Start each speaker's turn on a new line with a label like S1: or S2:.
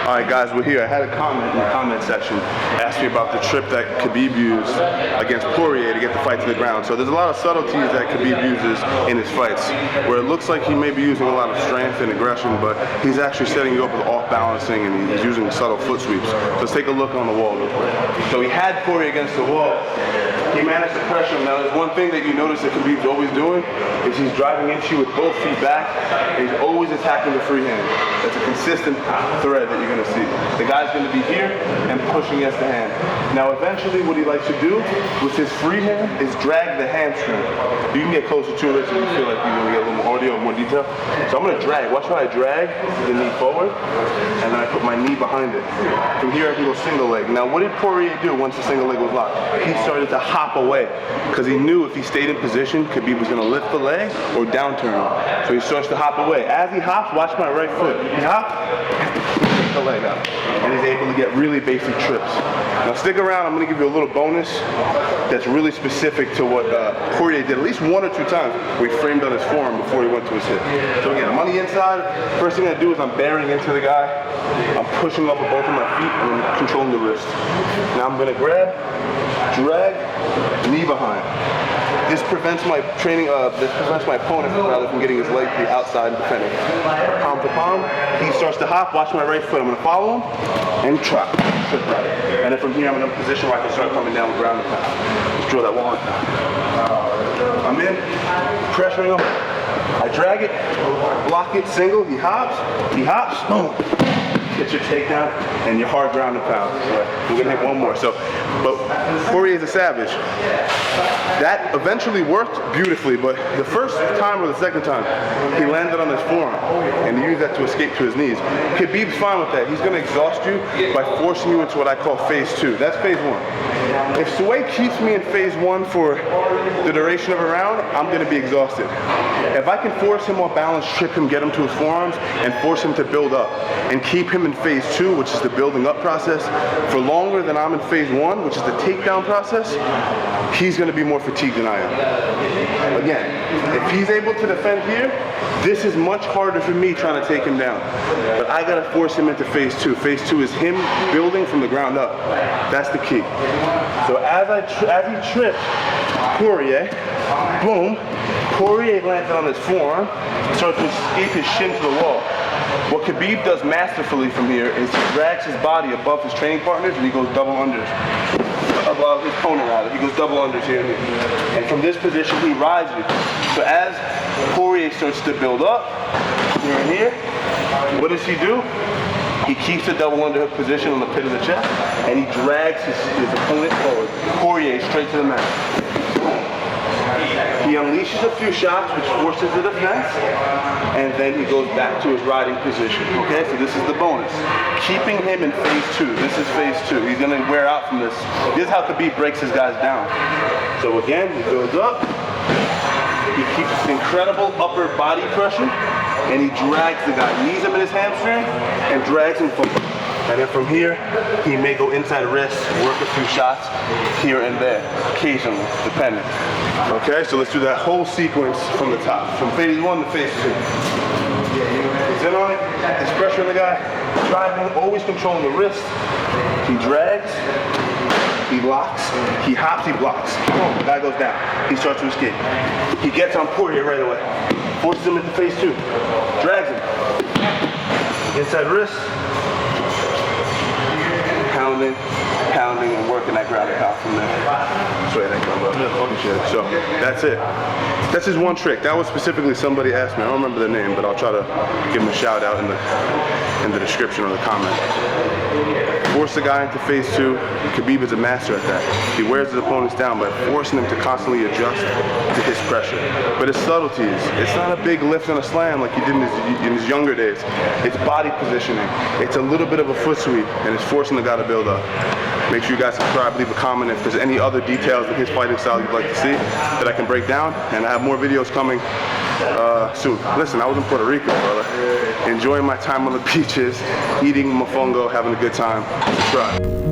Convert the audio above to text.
S1: All right, guys, we're here. I had a comment in the comment section asking me about the trip that Khabib used against Poirier to get the fight to the ground. So there's a lot of subtleties that Khabib uses in his fights, where it looks like he may be using a lot of strength and aggression, but he's actually setting you up with off-balancing, and he's using subtle foot sweeps. So let's take a look on the wall real quick. So he had Poirier against the wall. He managed to pressure him. Now, there's one thing that you notice that Khabib's always doing is he's driving into you with both feet back, and he's always attacking the free hand. That's a consistent thread that you're going to see. The guy's going to be here and pushing against the hand. Now, eventually, what he likes to do with his free hand is drag the hamstring. You can get closer to it so you feel like you're going to get a little more audio, more detail. So I'm going to drag. Watch how I drag the knee forward, and then I put my knee behind it. From here, I can go single leg. Now, what did Poirier do once the single leg was locked? He started to hop away, because he knew if he stayed in position, Khabib was going to lift the leg or downturn him. So he starts to hop away. As he hops, watch my right foot. He hops, the leg out, and he's able to get really basic trips. Now stick around, I'm going to give you a little bonus that's really specific to what Poirier did at least 1 or 2 times where he framed on his forearm before he went to his hip. So again, I'm on the inside. First thing I do is I'm bearing into the guy. I'm pushing up with both of my feet and I'm controlling the wrist. Now I'm going to grab, drag, knee behind. This prevents my opponent rather from getting his leg to the outside and defending. Palm to palm, he starts to hop, watch my right foot. I'm going to follow him and trip right. And then from here I'm in a position where I can start coming down with ground and pound. Let's drill that one. I'm in, pressuring him. I drag it, block it, single, he hops, boom. Get your takedown and your hard ground and pound. We're gonna hit one more. But Poirier's a savage. That eventually worked beautifully, but the first time or the second time, he landed on his forearm and he used that to escape to his knees. Khabib's fine with that. He's gonna exhaust you by forcing you into what I call phase 2. That's phase 1. If Sway keeps me in phase 1 for the duration of a round, I'm gonna be exhausted. If I can force him off balance, trip him, get him to his forearms, and force him to build up, and keep him in phase 2, which is the building up process, for longer than I'm in phase 1, which is the takedown process, he's going to be more fatigued than I am. Again, if he's able to defend here, this is much harder for me trying to take him down. But I got to force him into phase 2. Phase 2 is him building from the ground up. That's the key. So as he tripped Poirier, boom, Poirier landed on his forearm, started to escape his shin to the wall. What Khabib does masterfully from here is he drags his body above his training partners and he goes double unders. Above his opponent rather, he goes double unders here. And from this position he rides you. So as Poirier starts to build up, here and here, what does he do? He keeps the double underhook position on the pit of the chest and he drags his opponent forward. Poirier straight to the mat. He unleashes a few shots, which forces the defense, and then he goes back to his riding position. Okay, so this is the bonus. Keeping him in phase 2. This is phase 2. He's gonna wear out from this. This is how Khabib breaks his guys down. So again, he builds up. He keeps incredible upper body pressure, and he drags the guy, knees him in his hamstring, and drags him forward. And then from here, he may go inside wrist, work a few shots here and there, occasionally, depending. Okay, so let's do that whole sequence from the top, from phase 1 to phase 2. He's in on it, he's pressuring the guy, driving, always controlling the wrist. He drags, he locks, he hops, he blocks. Boom, the guy goes down. He starts to escape. He gets on Poirier right away, forces him into phase 2, drags him. Inside wrist, pounding, and working that ground and pound from there. So that's it. That's his one trick. That was specifically somebody asked me. I don't remember their name, but I'll try to give him a shout out in the description or the comment. Force the guy into phase 2. Khabib is a master at that. He wears his opponents down by forcing them to constantly adjust to his pressure. But his subtleties, it's not a big lift and a slam like he did in his younger days. It's body positioning. It's a little bit of a foot sweep, and it's forcing the guy to build up. Make sure you guys subscribe, leave a comment if there's any other details in his fighting style you'd like to see that I can break down, and I have more videos coming soon. Listen, I was in Puerto Rico, brother, enjoying my time on the beaches, eating mofongo, having a good time. Subscribe.